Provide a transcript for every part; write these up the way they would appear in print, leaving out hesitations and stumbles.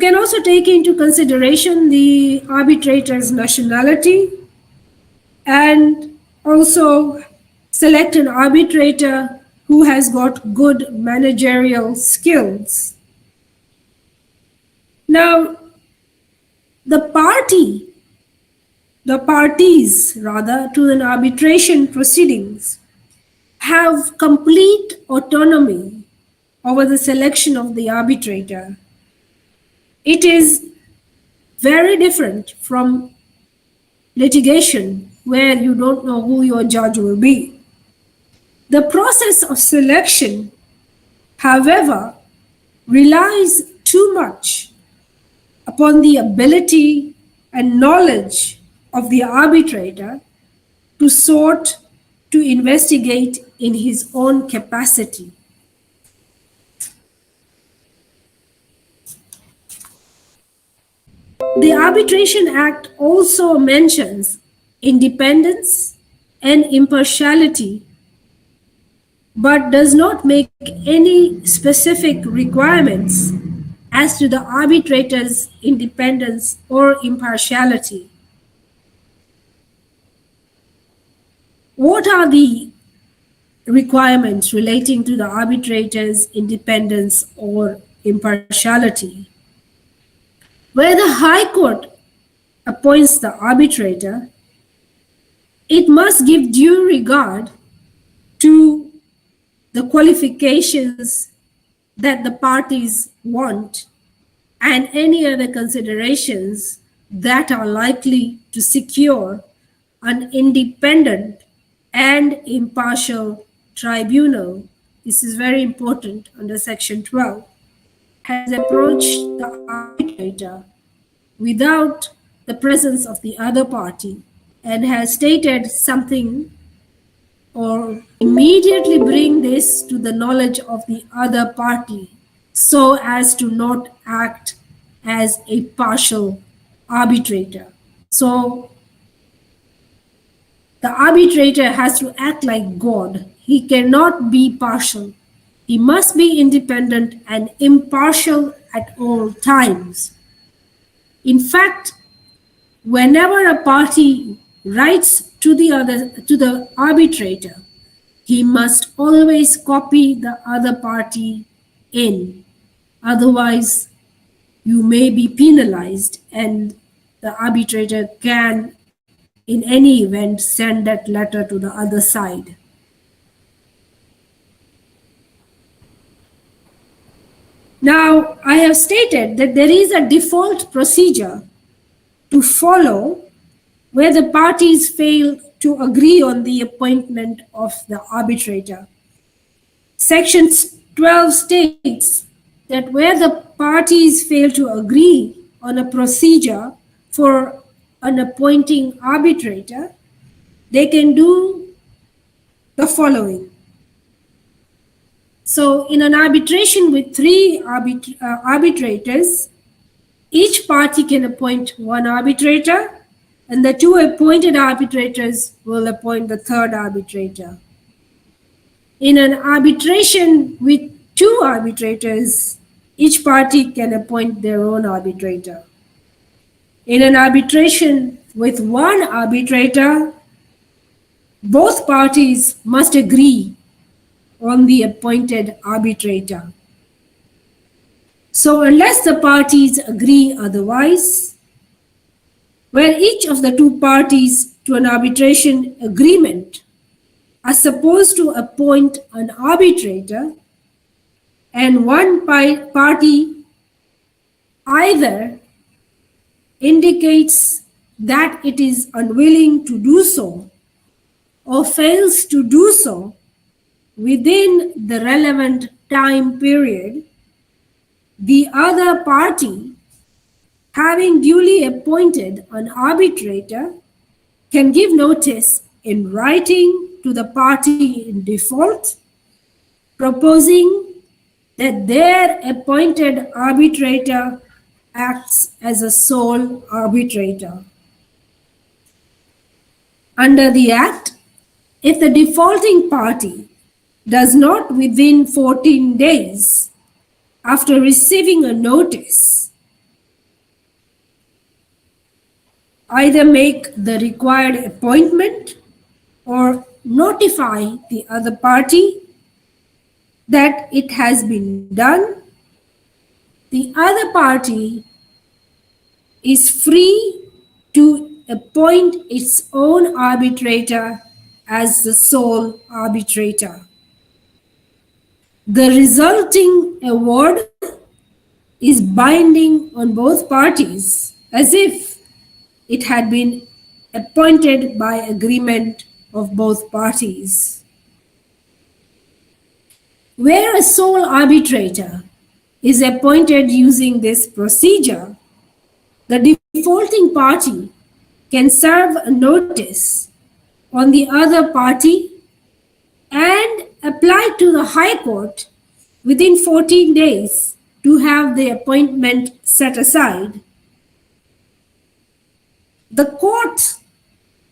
can also take into consideration the arbitrator's nationality and also select an arbitrator who has got good managerial skills. Now, the parties rather to an arbitration proceedings have complete autonomy over the selection of the arbitrator. It is very different from litigation where you don't know who your judge will be. The process of selection, however, relies too much upon the ability and knowledge of the arbitrator to sort, to investigate in his own capacity. The Arbitration Act also mentions independence and impartiality, but does not make any specific requirements as to the arbitrator's independence or impartiality. What are the requirements relating to the arbitrator's independence or impartiality? Where the High Court appoints the arbitrator, it must give due regard to the qualifications that the parties want and any other considerations that are likely to secure an independent and impartial tribunal. This is very important under Section 12. Has approached the arbitrator without the presence of the other party and has stated something or immediately bring this to the knowledge of the other party so as to not act as a partial arbitrator. So the arbitrator has to act like God. He cannot be partial. He must be independent and impartial at all times. In fact, whenever a party writes to the arbitrator, he must always copy the other party in. Otherwise, you may be penalized and the arbitrator can, in any event, send that letter to the other side. Now, I have stated that there is a default procedure to follow where the parties fail to agree on the appointment of the arbitrator. Section 12 states that where the parties fail to agree on a procedure for an appointing arbitrator, they can do the following. So in an arbitration with three arbitrators, each party can appoint one arbitrator, and the two appointed arbitrators will appoint the third arbitrator. In an arbitration with two arbitrators, each party can appoint their own arbitrator. In an arbitration with one arbitrator, both parties must agree on the appointed arbitrator. So unless the parties agree otherwise, where each of the two parties to an arbitration agreement are supposed to appoint an arbitrator, and one party either indicates that it is unwilling to do so or fails to do so within the relevant time period, the other party, having duly appointed an arbitrator, can give notice in writing to the party in default, proposing that their appointed arbitrator acts as a sole arbitrator. Under the Act, if the defaulting party does not within 14 days after receiving a notice either make the required appointment or notify the other party that it has been done. The other party is free to appoint its own arbitrator as the sole arbitrator. The resulting award is binding on both parties as if it had been appointed by agreement of both parties. Where a sole arbitrator is appointed using this procedure, the defaulting party can serve a notice on the other party and apply to the High Court within 14 days to have the appointment set aside. The court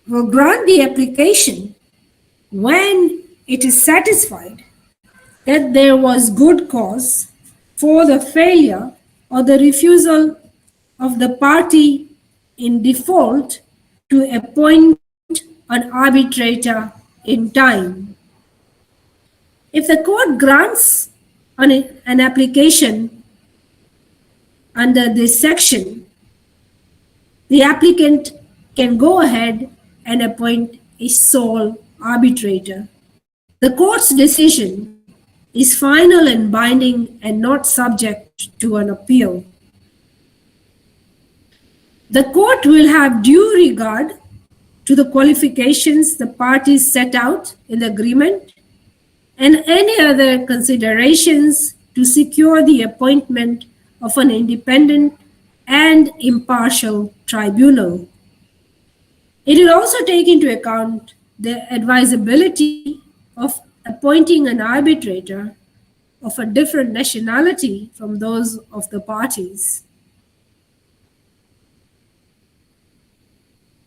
will grant the application when it is satisfied that there was good cause for the failure or the refusal of the party in default to appoint an arbitrator in time. If the court grants an application under this section, the applicant can go ahead and appoint a sole arbitrator. The court's decision is final and binding and not subject to an appeal. The court will have due regard to the qualifications the parties set out in the agreement and any other considerations to secure the appointment of an independent and impartial tribunal. It will also take into account the advisability of appointing an arbitrator of a different nationality from those of the parties.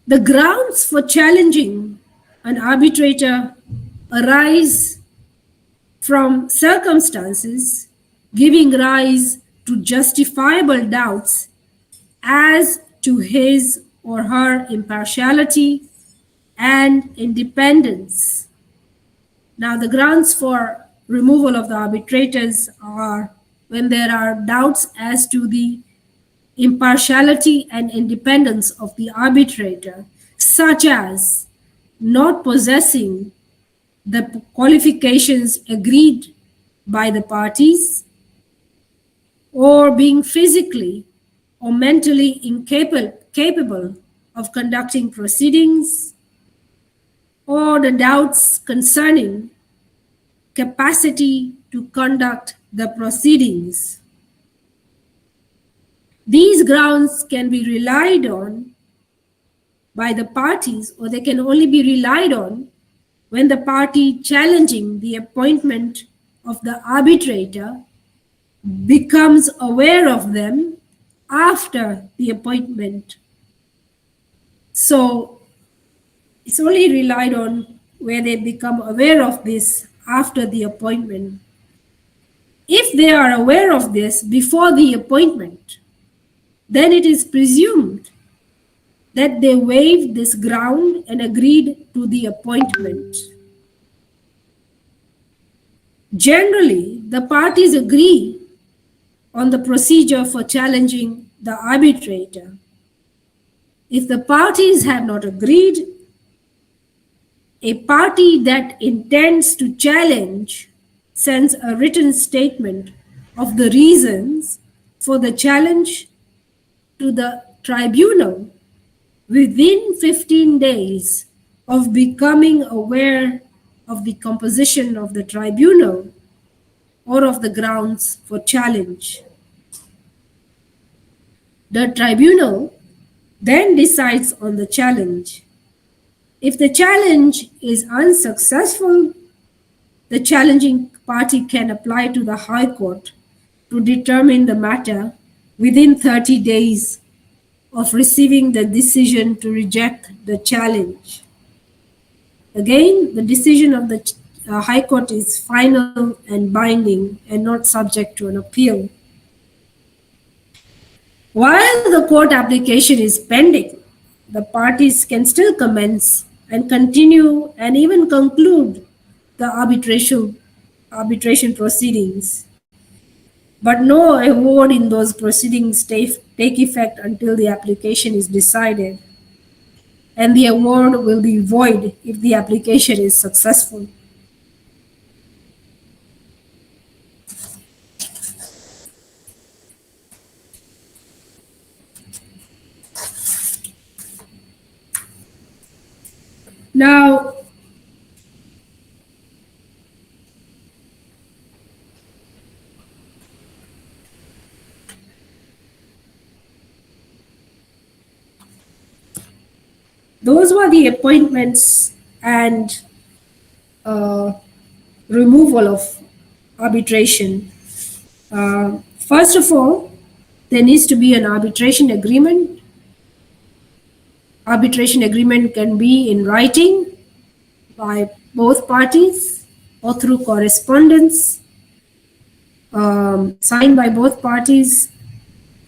The grounds for challenging an arbitrator arise from circumstances giving rise to justifiable doubts as to his or her impartiality and independence. Now, the grounds for removal of the arbitrators are when there are doubts as to the impartiality and independence of the arbitrator, such as not possessing the qualifications agreed by the parties, or being physically or mentally incapable of conducting proceedings, or the doubts concerning capacity to conduct the proceedings. These grounds can be relied on by the parties, or they can only be relied on when the party challenging the appointment of the arbitrator becomes aware of them after the appointment. So it's only relied on where they become aware of this after the appointment. If they are aware of this before the appointment, then it is presumed that they waived this ground and agreed to the appointment. Generally, the parties agree on the procedure for challenging the arbitrator. If the parties have not agreed, a party that intends to challenge sends a written statement of the reasons for the challenge to the tribunal within 15 days of becoming aware of the composition of the tribunal or of the grounds for challenge. The tribunal then decides on the challenge. If the challenge is unsuccessful, the challenging party can apply to the High Court to determine the matter within 30 days of receiving the decision to reject the challenge. Again, the decision of the High Court is final and binding and not subject to an appeal. While the court application is pending, the parties can still commence and continue and even conclude the arbitration proceedings. But no award in those proceedings take effect until the application is decided, and the award will be void if the application is successful. Now, those were the appointments and uh, removal of arbitration. First of all, there needs to be an arbitration agreement. Arbitration agreement can be in writing by both parties or through correspondence, signed by both parties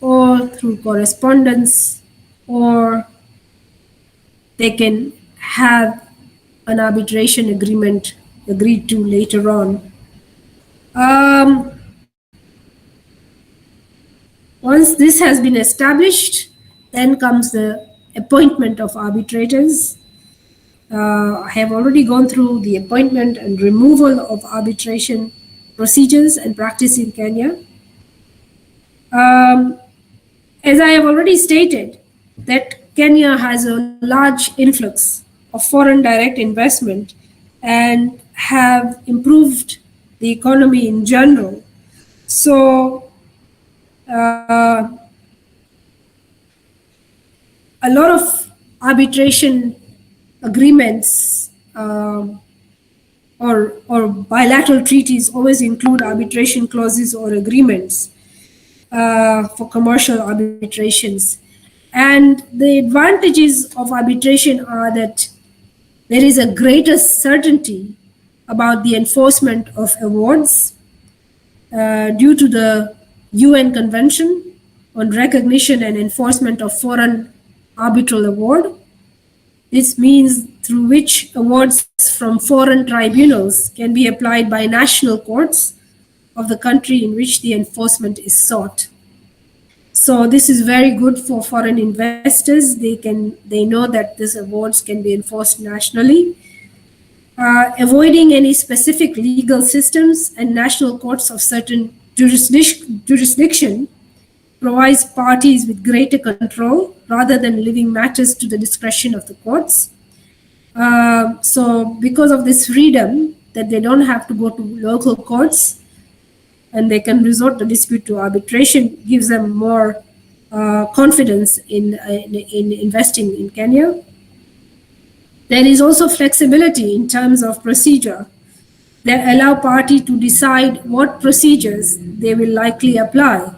or through correspondence, or they can have an arbitration agreement agreed to later on. Once this has been established, then comes the appointment of arbitrators. I have already gone through the appointment and removal of arbitration procedures and practice in Kenya. As I have already stated, that Kenya has a large influx of foreign direct investment and have improved the economy in general. So a lot of arbitration agreements or bilateral treaties always include arbitration clauses or agreements for commercial arbitrations. And the advantages of arbitration are that there is a greater certainty about the enforcement of awards due to the UN Convention on Recognition and Enforcement of Foreign Arbitral Award. This means through which awards from foreign tribunals can be applied by national courts of the country in which the enforcement is sought. So this is very good for foreign investors. They know that these awards can be enforced nationally. Avoiding any specific legal systems and national courts of certain jurisdiction provides parties with greater control rather than leaving matters to the discretion of the courts. So because of this freedom, that they don't have to go to local courts and they can resort the dispute to arbitration, gives them more confidence in investing in Kenya. There is also flexibility in terms of procedure that allow party to decide what procedures they will likely apply.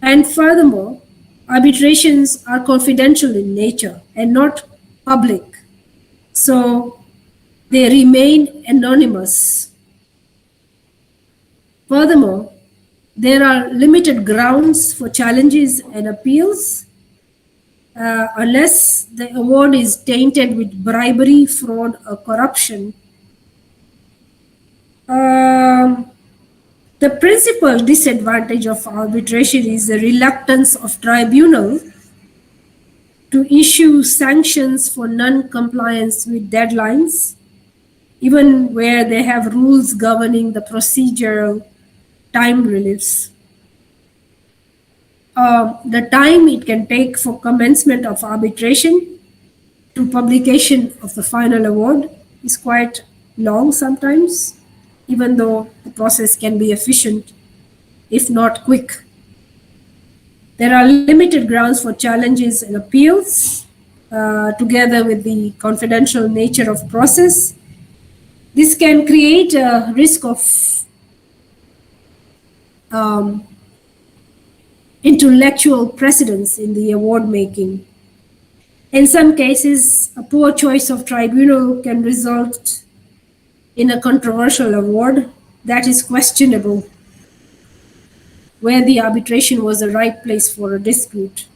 And furthermore, arbitrations are confidential in nature and not public, so they remain anonymous. Furthermore, there are limited grounds for challenges and appeals unless the award is tainted with bribery, fraud, or corruption. The principal disadvantage of arbitration is the reluctance of tribunal to issue sanctions for non-compliance with deadlines, even where they have rules governing the procedural time reliefs. The time it can take for commencement of arbitration to publication of the final award is quite long sometimes, even though the process can be efficient, if not quick. There are limited grounds for challenges and appeals, together with the confidential nature of process. This can create a risk of intellectual precedence in the award making. In some cases, a poor choice of tribunal can result in a controversial award that is questionable, where the arbitration was the right place for a dispute.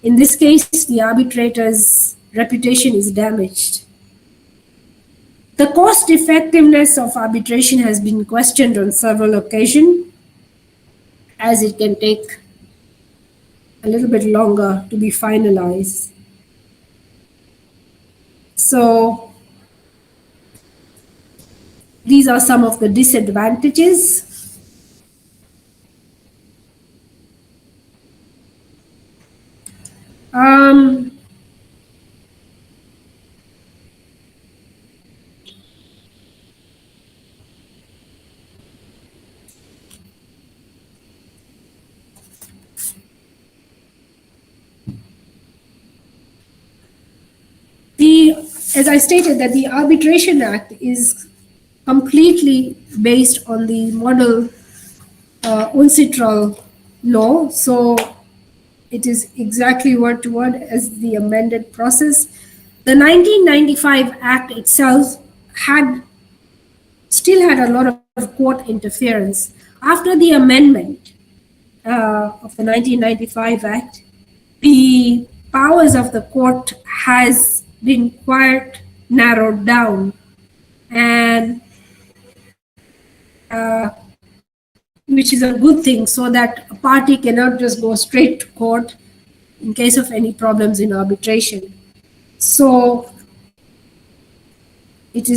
In this case, the arbitrator's reputation is damaged. The cost effectiveness of arbitration has been questioned on several occasions, as it can take a little bit longer to be finalized. So these are some of the disadvantages. As I stated, that the Arbitration Act is completely based on the model UNCITRAL law. So it is exactly word to word as the amended process. The 1995 Act itself still had a lot of court interference. After the amendment of the 1995 Act, the powers of the court has been quite narrowed down, and which is a good thing, so that a party cannot just go straight to court in case of any problems in arbitration. So it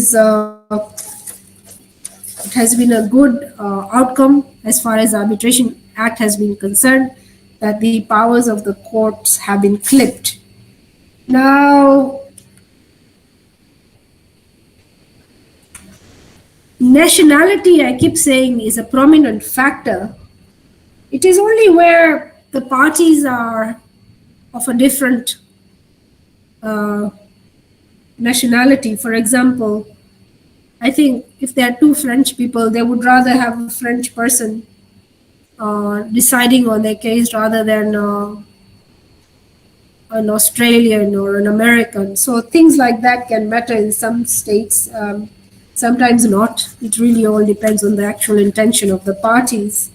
has been a good outcome as far as Arbitration Act has been concerned, that the powers of the courts have been clipped. Now, nationality, I keep saying, is a prominent factor. It is only where the parties are of a different nationality. For example, I think if there are two French people, they would rather have a French person deciding on their case rather than an Australian or an American. So things like that can matter in some states, sometimes not. It really all depends on the actual intention of the parties.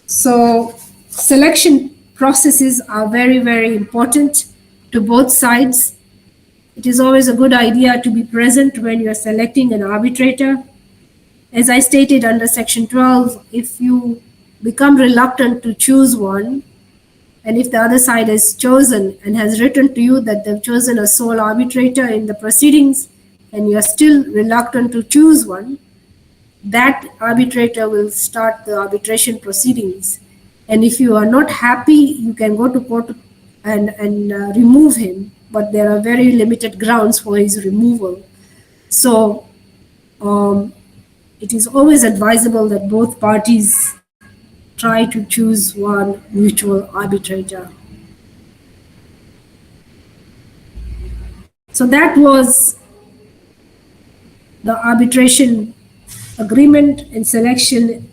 So selection processes are very, very important to both sides. It is always a good idea to be present when you're selecting an arbitrator. As I stated under Section 12, if you become reluctant to choose one, and if the other side has chosen and has written to you that they've chosen a sole arbitrator in the proceedings, and you're still reluctant to choose one, that arbitrator will start the arbitration proceedings. And if you are not happy, you can go to court and remove him, but there are very limited grounds for his removal. So it is always advisable that both parties try to choose one mutual arbitrator. So that was the arbitration agreement and selection,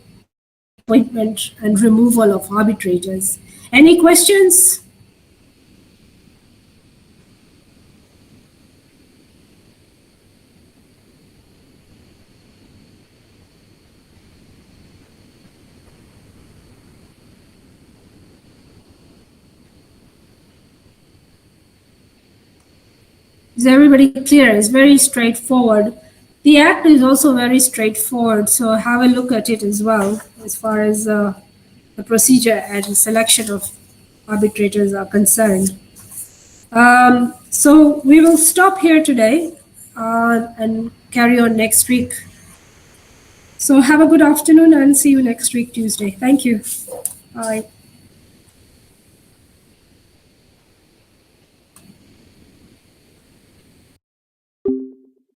appointment, and removal of arbitrators. Any questions? Is everybody clear? It's very straightforward. The Act is also very straightforward, so have a look at it as well, as far as the procedure and selection of arbitrators are concerned. So we will stop here today and carry on next week. So have a good afternoon and see you next week, Tuesday. Thank you. Bye.